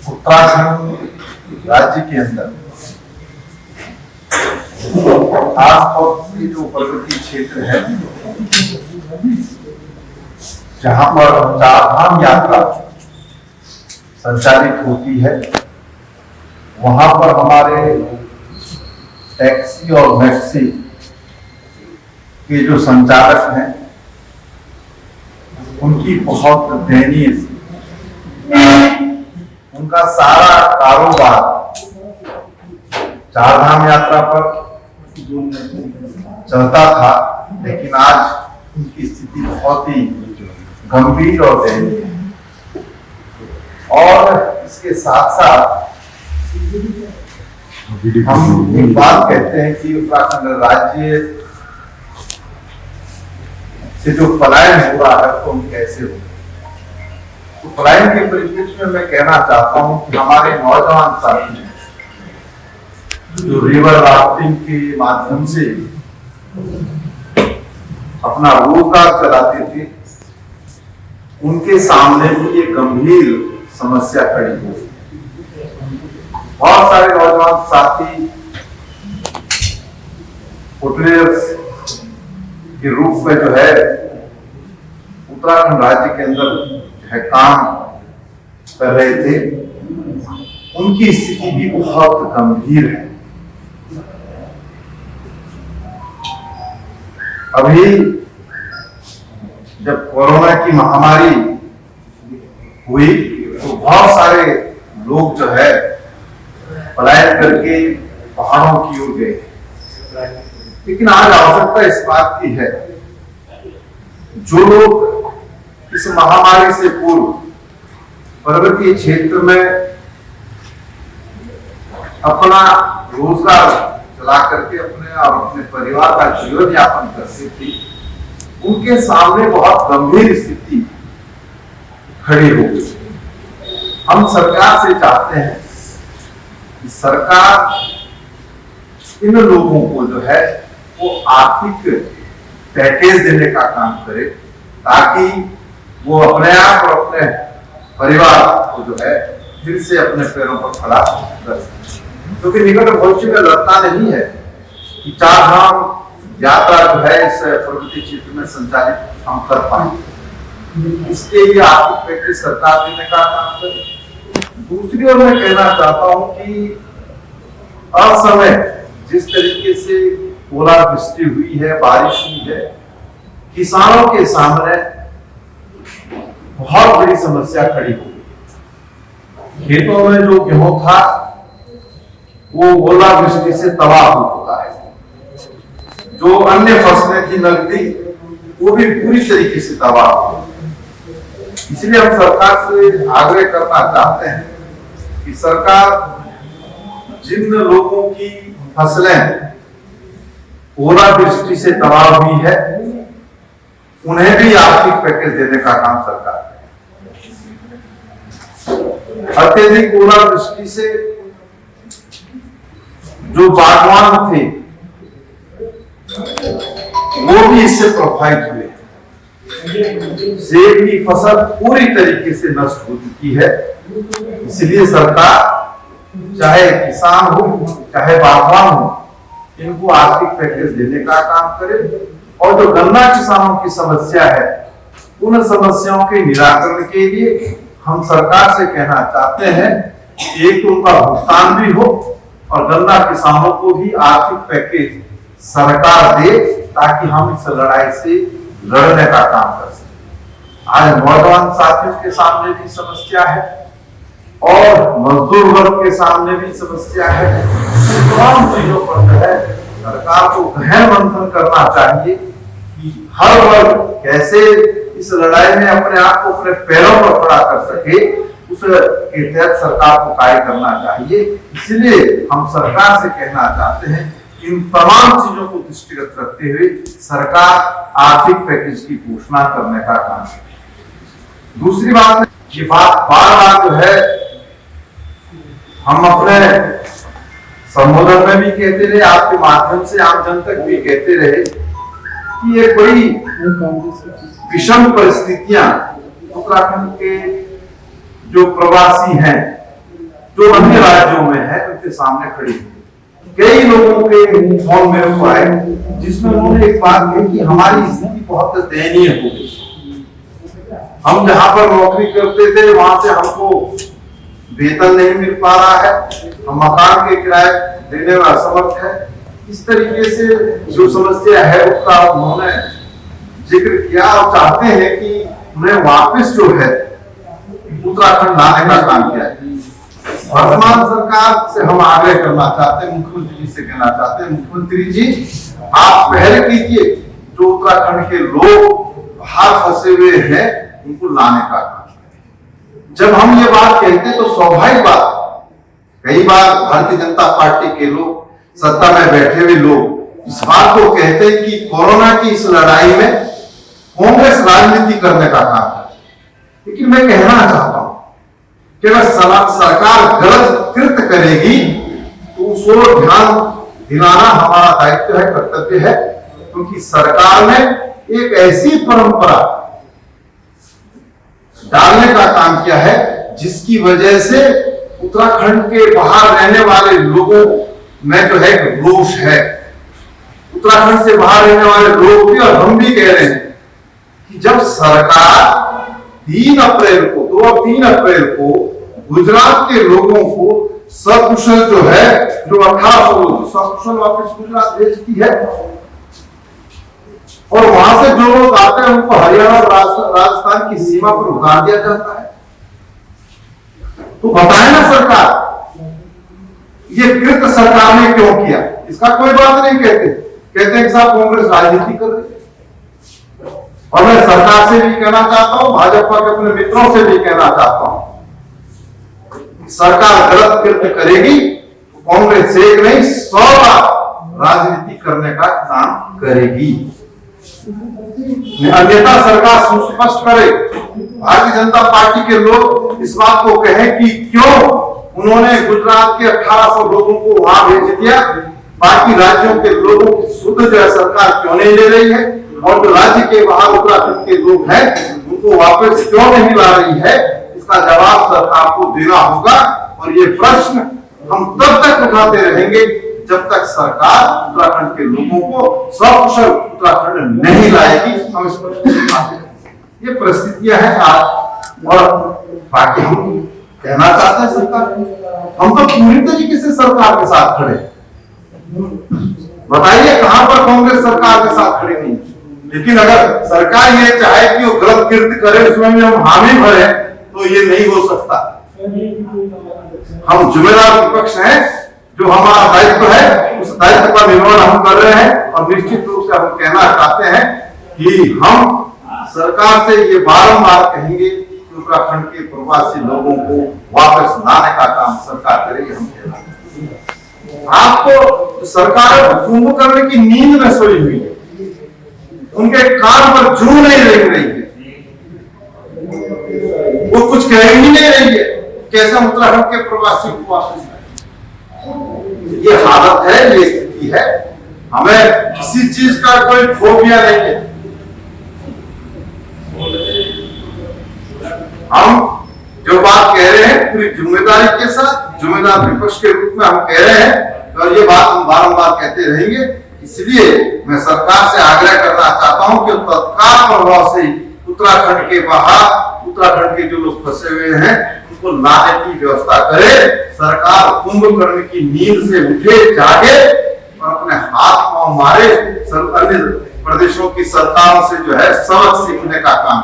उत्तराखंड राज्य के अंदर खासतौर से जो पर्वतीय क्षेत्र है, जहां पर चारधाम यात्रा संचालित होती है, वहां पर हमारे टैक्सी और मैक्सी के जो संचालक हैं, उनकी बहुत दयनीय स्थिति। उनका सारा कारोबार चारधाम यात्रा पर चलता था, लेकिन आज उनकी स्थिति बहुत ही गंभीर और दयनीय है। और इसके साथ साथ हम एक बात कहते हैं कि उत्तराखंड राज्य से जो पलायन हो रहा है, तो हम कैसे हो। तो पलायन के परिप्रेक्ष्य में मैं कहना चाहता हूं कि हमारे नौजवान साथी जो रिवर राफ्टिंग के माध्यम से अपना रोजगार चलाते थे, उनके सामने भी ये गंभीर समस्या खड़ी हो। बहुत सारे नौजवान साथी फुटवेयर्स के रूप में जो है उत्तराखंड राज्य के अंदर है काम कर रहे थे, उनकी स्थिति भी बहुत गंभीर है। अभी जब कोरोना की महामारी हुई तो बहुत सारे लोग जो है पलायन करके पहाड़ों की ओर गए, लेकिन आज आवश्यकता इस बात की है, जो लोग इस महामारी से पूर्व पर्वतीय क्षेत्र में अपना रोजगार चला करके अपने और अपने परिवार का जीवन यापन करते थे, उनके सामने बहुत गंभीर स्थिति खड़ी हो गई। हम सरकार से चाहते हैं कि सरकार इन लोगों को जो है वो आर्थिक पैकेज देने का काम करे, ताकि वो अपने आप और अपने परिवार को जो है फिर से अपने पैरों पर खड़ा कर सके। क्योंकि निकट भविष्य में लगता नहीं है कि चारधाम यात्रा जो है इस पर्वतीय क्षेत्र में संचालित हम कर पाएंगे। इसके लिए आर्थिक पैकेज सरकार देने का काम करे। दूसरी ओर मैं कहना चाहता हूं कि असमय जिस तरीके से ओलावृष्टि हुई है, बारिश हुई है, किसानों के सामने बहुत बड़ी समस्या खड़ी हो गई। खेतों में जो गेहूं था वो ओलावृष्टि से तबाह हो चुका है। जो अन्य फसलें थी नकदी, वो भी पूरी तरीके से तबाह हो गई। इसलिए हम सरकार से आग्रह करना चाहते हैं कि सरकार जिन लोगों की फसलें ओलावृष्टि से तबाह हुई है, उन्हें भी आर्थिक पैकेज देने का काम सरकार है। अत्यधिक ओलावृष्टि से जो बागवान थे वो भी इससे प्रभावित हुए। सेब की फसल पूरी तरीके से नष्ट हो चुकी है। इसलिए सरकार चाहे किसान हो चाहे बागवान हो, इनको आर्थिक पैकेज देने का काम करे। और जो गन्ना किसानों की समस्या है, उन समस्याओं के निराकरण के लिए हम सरकार से कहना चाहते हैं कि एक तो उनका भुगतान भी हो और गन्ना किसानों को भी आर्थिक पैकेज सरकार दे, ताकि हम इस लड़ाई से लड़ने का काम कर सकें। आज नौजवान साथियों के सामने भी समस्या है और मजदूर वर्ग के सामने भी समस्या है। तमाम चीजों पर जो है सरकार को गहन मंथन करना चाहिए कि हर वर्ग कैसे इस लड़ाई में अपने आप को अपने पैरों पर खड़ा कर सके, उसके तहत सरकार को कार्य करना चाहिए। इसलिए हम सरकार से कहना चाहते हैं कि इन तमाम चीजों को दृष्टिगत रखते हुए सरकार आर्थिक पैकेज की घोषणा करने का काम करे। दूसरी बात, ये बात बार-बार जो है हम अपने संबोधन में भी कहते रहे, आपके माध्यम से आम जन तक भी कहते रहे कि ये बड़ी विषम परिस्थितियां उत्तराखंड के जो प्रवासी हैं जो अन्य राज्यों में है उनके सामने खड़ी हुई। कई लोगों के फोन मेरे को आए जिसमें उन्होंने एक बात कही कि हमारी स्थिति बहुत दयनीय हो गई। हम जहां पर नौकरी करते थे वहां से हमको वेतन नहीं मिल पा रहा है, हम मकान के किराए देने में असमर्थ है। इस तरीके से जो समस्या है उसका उन्होंने जिक्र किया और चाहते हैं कि उन्हें वापस जो है उत्तराखंड लाने का काम किया है। वर्तमान सरकार से हम आग्रह करना चाहते हैं, मुख्यमंत्री जी से कहना चाहते हैं, मुख्यमंत्री जी आप पहल कीजिए, जो उत्तराखंड के लोग बाहर फंसे हुए हैं उनको लाने का काम। जब हम ये बात कहते हैं तो स्वाभाविक बात, कई बार भारतीय जनता पार्टी के लोग, सत्ता में बैठे हुए लोग इस बात को कहते हैं कि कोरोना की इस लड़ाई में कांग्रेस राजनीति करने का काम है। लेकिन मैं कहना चाहता हूं कि अगर सरकार गलत कृत्य करेगी तो उसको ध्यान दिलाना हमारा दायित्व है, कर्तव्य है, क्योंकि सरकार ने एक ऐसी परंपरा डालने का काम किया है जिसकी वजह से उत्तराखंड के बाहर रहने वाले लोगों में जो है रोष है। उत्तराखंड से बाहर रहने वाले लोग भी और हम भी कह रहे हैं कि जब सरकार 3 अप्रैल को 2 और 3 अप्रैल को गुजरात के लोगों को सकुशल जो है, जो 1800 लोग सकुशल वापस गुजरात भेजती है और वहां से जो लोग आते हैं उनको हरियाणा और राजस्थान की सीमा पर उतार दिया जाता है, तो बताए ना सरकार ये कृत्य सरकार ने क्यों किया? इसका कोई बात नहीं कहते हैं कि साहब कांग्रेस राजनीति कर रही है। और मैं सरकार से भी कहना चाहता हूं, भाजपा के अपने मित्रों से भी कहना चाहता हूं, सरकार गलत कृत्य करेगी तो कांग्रेस एक नहीं 100 बार राजनीति करने का काम करेगी। अन्यथा सरकार सुस्पष्ट करे, भारतीय जनता पार्टी के लोग इस बात को कहें कि क्यों उन्होंने गुजरात के 1800 लोगों को वहां भेज दिया, बाकी राज्यों के लोगों की सुध जो है सरकार क्यों नहीं ले रही है, और जो राज्य के बाहर उत्तराखंड के लोग हैं उनको वापस क्यों नहीं ला रही है, इसका जवाब सरकार को देना होगा। और ये प्रश्न हम तब तक उठाते रहेंगे जब तक सरकार उत्तराखंड के लोगों को सकुशल उत्तराखंड नहीं लाएगी। हम इस पर ये परिस्थितियां हैं आज, और बाकी हम कहना चाहते हैं सरकार, हम तो पूरी तरीके से सरकार के साथ खड़े। बताइए कहां पर कांग्रेस सरकार के साथ खड़ी नहीं? लेकिन अगर सरकार ये चाहे कि वो गलत कृत्य करे उसमें भी हम हामी भरे तो ये नहीं हो सकता। हम जिम्मेदार विपक्ष हैं, जो हमारा दायित्व है उस दायित्व का निर्वहन हम कर रहे हैं, और निश्चित रूप से हम कहना चाहते हैं कि हम सरकार से ये बारंबार कहेंगे कि उत्तराखंड के प्रवासी लोगों को वापस लाने का काम सरकार करेगी। हम कहना आपको सरकार कुंभकर्ण की नींद में सोई हुई है, उनके कान पर जू नहीं लग रही है, वो कुछ कह ही नहीं रही है कैसे उत्तराखंड के प्रवासी को वापस लाए। ये हालत है, ये स्थिति है। हमें किसी चीज का कोई फोबिया नहीं है। हम जो बात कह रहे हैं पूरी जिम्मेदारी के साथ, जिम्मेदार विपक्ष के रूप में हम कह रहे हैं, और ये बात हम बारंबार कहते रहेंगे। इसलिए मैं सरकार से आग्रह करना चाहता हूं कि तत्काल प्रभाव से उत्तराखंड के बाहर, उत्तराखंड के जो लोग फंसे हुए हैं उनको लाने की व्यवस्था करे। सरकार कुंभकर्ण की नींद से उठे, जागे और अपने हाथ पांव मारे, अन्य प्रदेशों की सरकारों से जो है सबक सीखने का काम